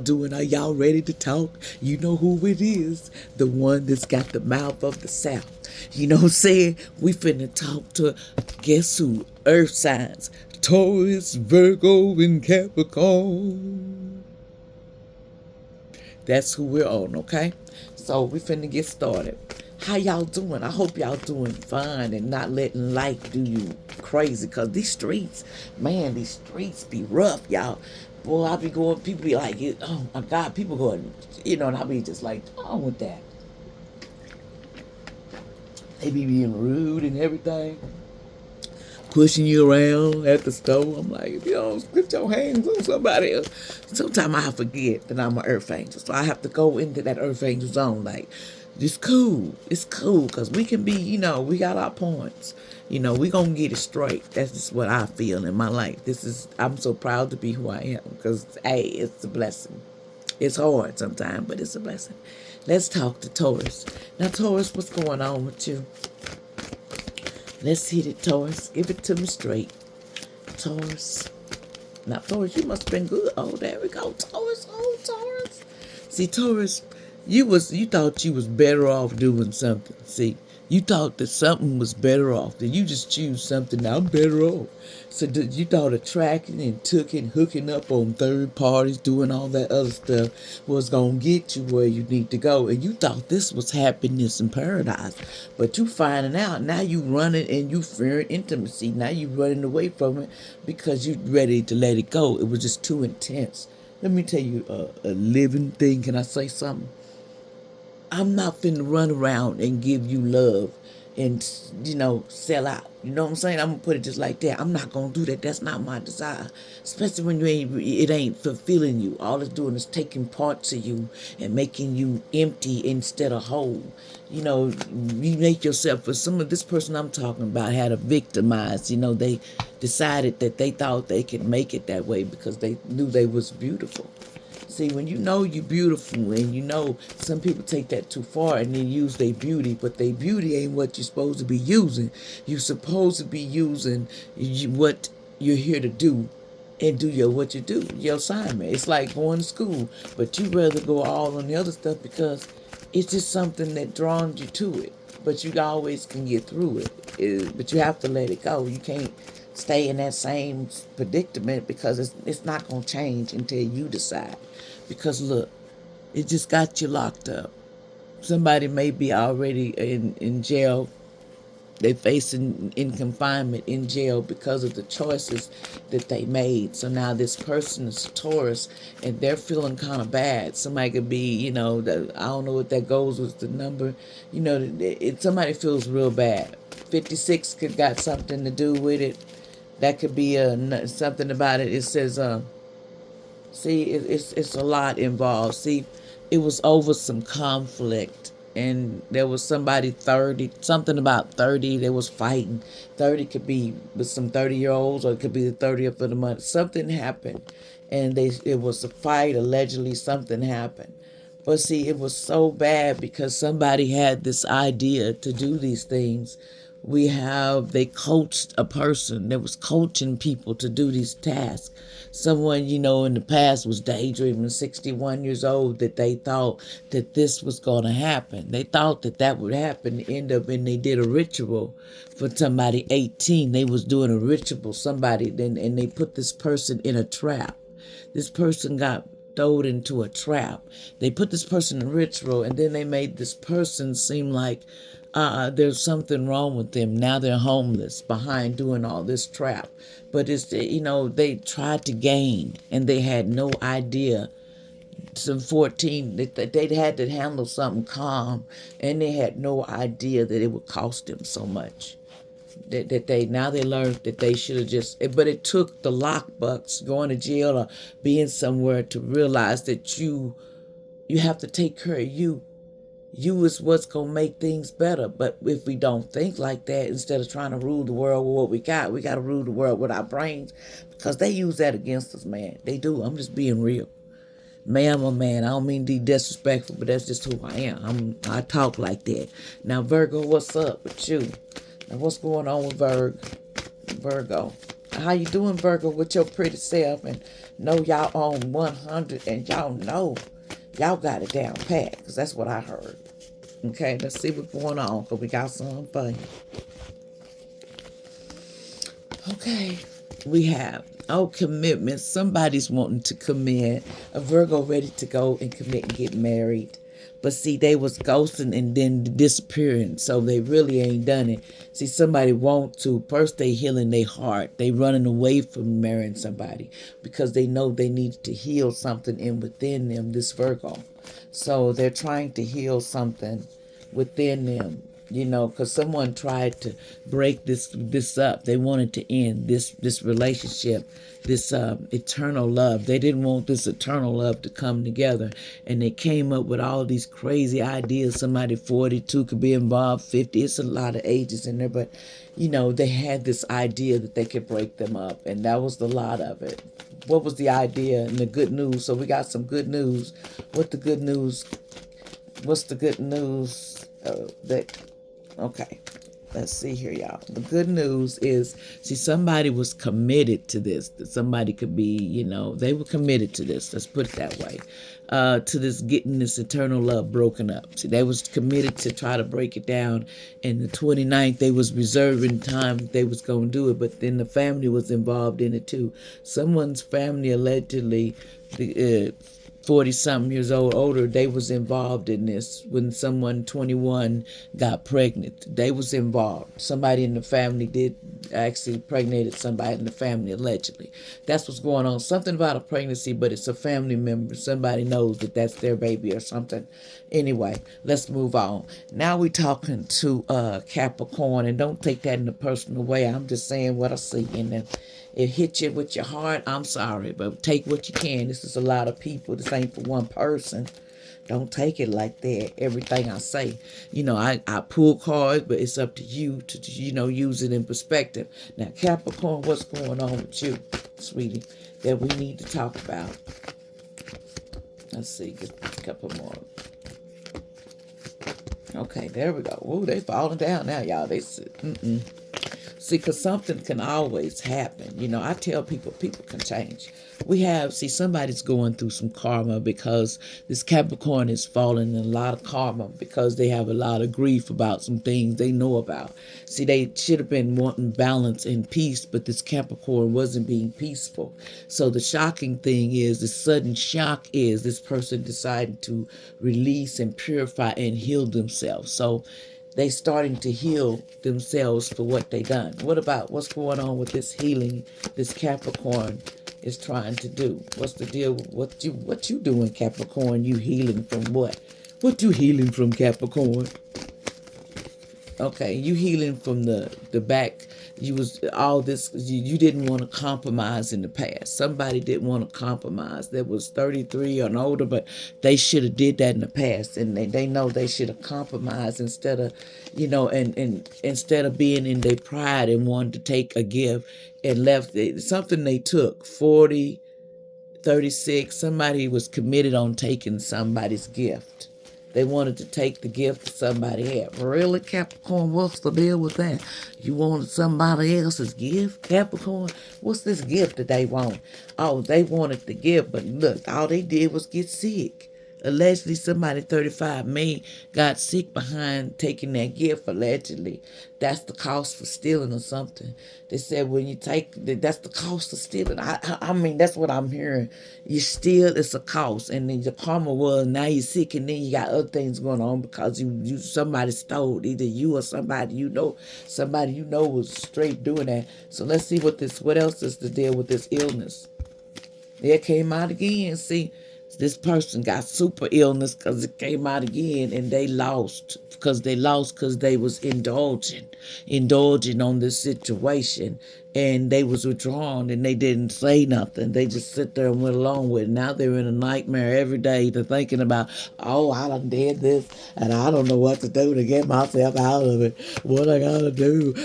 Doing, are y'all ready to talk? You know who it is. The one that's got the mouth of the South. You know what I'm saying? We finna talk to, guess who? Earth signs. Taurus, Virgo, and Capricorn. That's who we're on, okay? So we finna get started. How y'all doing? I hope y'all doing fine and not letting life do you crazy. Cause these streets, man, these streets be rough, y'all. Boy, I be going, people be like, oh my God, people going, and I be just like, oh, with that. They be being rude and everything, pushing you around at the store. I'm like, put your hands on somebody else. Sometimes I forget that I'm an earth angel. So I have to go into that earth angel zone. Like, it's cool. It's cool because we can be, we got our points. We going to get it straight. That's just what I feel in my life. I'm so proud to be who I am because, hey, it's a blessing. It's hard sometimes, but it's a blessing. Let's talk to Taurus. Now, Taurus, what's going on with you? Let's hit it, Taurus. Give it to me straight. Taurus. Now, Taurus, you must have been good. Oh, there we go. Taurus. Oh, Taurus. See, Taurus, you thought you was better off doing something. See, you thought that something was better off. That you just choose something. Now I'm better off. So you thought attracting and hooking up on third parties, doing all that other stuff was going to get you where you need to go. And you thought this was happiness in paradise. But you finding out, now you running and you fearing intimacy. Now you running away from it because you ready to let it go. It was just too intense. Let me tell you a living thing. Can I say something? I'm not finna run around and give you love and, sell out. You know what I'm saying? I'm gonna put it just like that. I'm not gonna do that. That's not my desire. Especially when it ain't fulfilling you. All it's doing is taking parts of you and making you empty instead of whole. You make yourself, for some of this person I'm talking about had a victimized. They decided that they thought they could make it that way because they knew they was beautiful. See, when you know you're beautiful and some people take that too far and then use their beauty, but their beauty ain't what you're supposed to be using. You're supposed to be using what you're here to do and do what you do, your assignment. It's like going to school, but you rather go all on the other stuff because it's just something that draws you to it. But you always can get through it. But you have to let it go. You can't stay in that same predicament because it's not going to change until you decide. Because look, it just got you locked up. Somebody may be already in jail. They facing in confinement in jail because of the choices that they made. So now this person is a Taurus and they're feeling kind of bad. Somebody could be, I don't know what that goes with the number. Somebody feels real bad. 56 could got something to do with it. That could be something about it. It says, see, it's a lot involved. See, it was over some conflict. And there was somebody 30, something about 30, they was fighting. 30 could be with some 30-year-olds or it could be the 30th of the month. Something happened. And it was a fight. Allegedly, something happened. But see, it was so bad because somebody had this idea to do these things. They coached a person that was coaching people to do these tasks. Someone, in the past was daydreaming, 61 years old, that they thought that this was going to happen. They thought that would happen, end up, and they did a ritual for somebody 18. They was doing a ritual, and they put this person in a trap. This person got thrown into a trap. They put this person in a ritual, and then they made this person seem like there's something wrong with them. Now they're homeless behind doing all this trap. But they tried to gain and they had no idea. Some 14, they had to handle something calm and they had no idea that it would cost them so much. Now they learned that they should have but it took the lockbucks, going to jail or being somewhere to realize that you have to take care of you. You is what's going to make things better. But if we don't think like that, instead of trying to rule the world with what we got to rule the world with our brains because they use that against us, man. They do. I'm just being real. Man, I'm a man. I don't mean to be disrespectful, but that's just who I am. I talk like that. Now, Virgo, what's up with you? Now, what's going on with Virgo? How you doing, Virgo, with your pretty self? And know y'all on 100 and y'all know y'all got it down pat, because that's what I heard. Okay, let's see what's going on, because we got something for you. Okay, we have, oh, commitment. Somebody's wanting to commit. A Virgo ready to go and commit and get married. But see, they was ghosting and then disappearing, so they really ain't done it. See, somebody want to. First, they healing their heart. They running away from marrying somebody because they know they need to heal something in within them, this Virgo. So they're trying to heal something within them, because someone tried to break this up. They wanted to end this relationship, this eternal love. They didn't want this eternal love to come together, and they came up with all these crazy ideas. Somebody 42 could be involved, 50. It's a lot of ages in there, but they had this idea that they could break them up, and that was the lot of it. What was the idea and the good news? So we got some good news. What's the good news? Okay, let's see here, y'all. The good news is, see, somebody was committed to this. That somebody could be, they were committed to this. Let's put it that way. To this, getting this eternal love broken up. See, they was committed to try to break it down. And the 29th, they was reserving time they was going to do it. But then the family was involved in it too. Someone's family allegedly, 40-something years old, older, they was involved in this. When someone 21 got pregnant, they was involved. Somebody in the family did actually impregnated somebody in the family, allegedly. That's what's going on. Something about a pregnancy, but it's a family member. Somebody knows that that's their baby or something. Anyway, let's move on. Now we talking to Capricorn, and don't take that in a personal way. I'm just saying what I see in them. It hit you with your heart, I'm sorry, but take what you can. This is a lot of people. This ain't for one person. Don't take it like that. Everything I say, I pull cards, but it's up to you to, use it in perspective. Now, Capricorn, what's going on with you, sweetie, that we need to talk about? Let's see, get a couple more. Okay, there we go. Ooh, they falling down now, y'all. They said, See, because something can always happen. I tell people can change. Somebody's going through some karma because this Capricorn is falling in a lot of karma because they have a lot of grief about some things they know about. See, they should have been wanting balance and peace, but this Capricorn wasn't being peaceful. So the shocking thing is, the sudden shock is this person decided to release and purify and heal themselves. So they starting to heal themselves for what they done. What about what's going on with this healing this Capricorn is trying to do? What's the deal with what you doing, Capricorn? You healing from what? What you healing from, Capricorn? Okay, you healing from the back. You was all this. You didn't want to compromise in the past. Somebody didn't want to compromise. That was 33 or older, but they should have did that in the past, and they know they should have compromised instead of, and instead of being in their pride and wanting to take a gift and left something they took 40, 36. Somebody was committed on taking somebody's gift. They wanted to take the gift that somebody had. Really, Capricorn, what's the deal with that? You wanted somebody else's gift? Capricorn, what's this gift that they want? Oh, they wanted the gift, but look, all they did was get sick. Allegedly, somebody 35 got sick behind taking that gift, allegedly. That's the cost for stealing or something. They said when you take, that's the cost of stealing. I mean, that's what I'm hearing. You steal, it's a cost. And then the karma was, now you're sick, and then you got other things going on because you somebody stole, either you or somebody was straight doing that. So let's see what else is the deal with this illness. It came out again, see. This person got super illness because it came out again, and they lost because they was indulging on this situation, and they was withdrawn, and they didn't say nothing. They just sit there and went along with it. Now they're in a nightmare every day. They're thinking about, oh, I done did this, and I don't know what to do to get myself out of it. What I gotta do?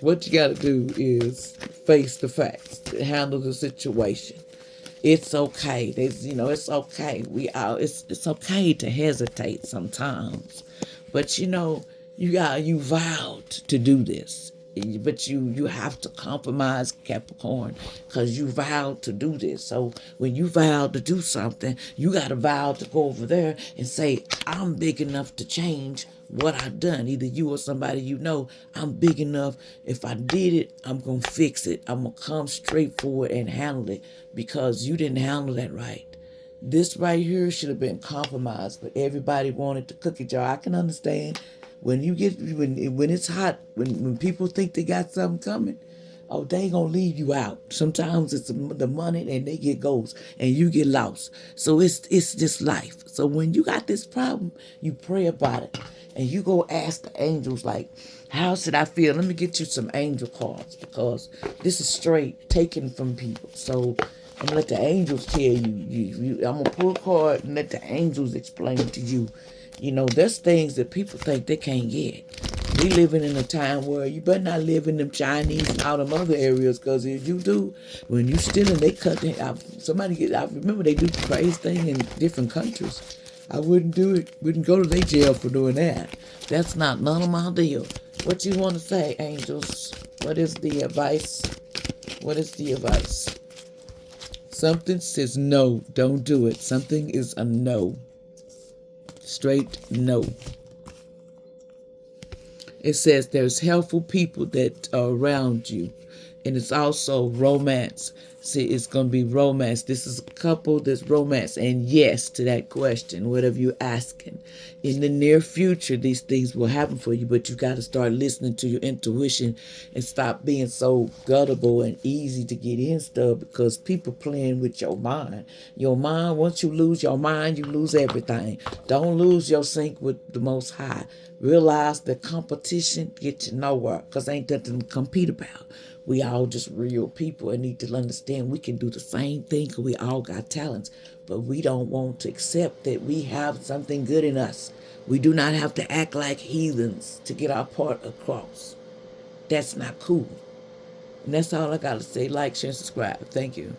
What you gotta do is face the facts, handle the situation. It's okay. It's okay. It's okay to hesitate sometimes. But you vowed to do this. But you have to compromise, Capricorn, because you vowed to do this. So when you vowed to do something, you got to vow to go over there and say, I'm big enough to change what I've done. Either you or somebody you know, I'm big enough. If I did it, I'm going to fix it. I'm going to come straight forward and handle it because you didn't handle that right. This right here should have been compromised, but everybody wanted the cookie jar. I can understand when you get when it's hot, when people think they got something coming, oh, they ain't gonna leave you out. Sometimes it's the money and they get goals and you get lost. So it's just life. So when you got this problem, you pray about it and you go ask the angels like, how should I feel? Let me get you some angel cards because this is straight taken from people. So I'm gonna let the angels tell you. I'm gonna pull a card and let the angels explain to you. You know, there's things that people think they can't get. We living in a time where you better not live in them Chinese and out of other areas, because if you do, when you stealing, they cut. I remember they do the crazy thing in different countries. I wouldn't do it. Wouldn't go to their jail for doing that. That's not none of my deal. What you want to say, angels? What is the advice? What is the advice? Something says no, don't do it. Something is a no. Straight no. It says there's helpful people that are around you. And it's also romance. See, it's going to be romance. This is a couple that's romance. And yes to that question, whatever you're asking. In the near future, these things will happen for you, but you got to start listening to your intuition and stop being so gullible and easy to get in stuff because people playing with your mind. Your mind, once you lose your mind, you lose everything. Don't lose your sync with the Most High. Realize that competition gets you nowhere because ain't nothing to compete about. We all just real people and need to understand we can do the same thing because we all got talents, but we don't want to accept that we have something good in us. We do not have to act like heathens to get our part across. That's not cool. And that's all I got to say. Like, share, subscribe. Thank you.